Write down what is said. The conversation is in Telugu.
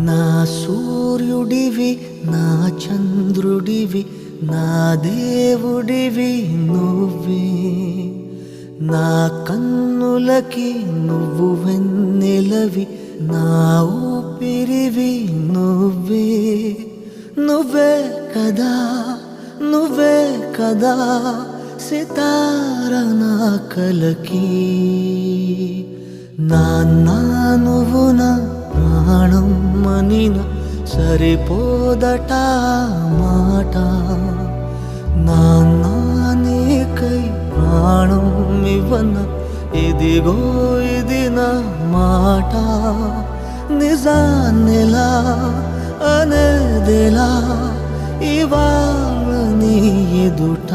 నా సూర్యుడివి నా చంద్రుడివి నా దేవుడివి నువ్వే నా కన్నులకి నువ్వు వెన్నెలవి నా ఊపిరివి నువ్వే నువ్వే కదా నువ్వే కదా సితార నా కలకి నాన్న నువ్వు నా ప్రాణం మనిన సరిపోదట మాట నాన్న నీకై ప్రాణం ఇవ్వన ఇదిగో ఇది నా మాట నిజాన్నెలా అనేదెలా ఇవాళ నీ ఎదుట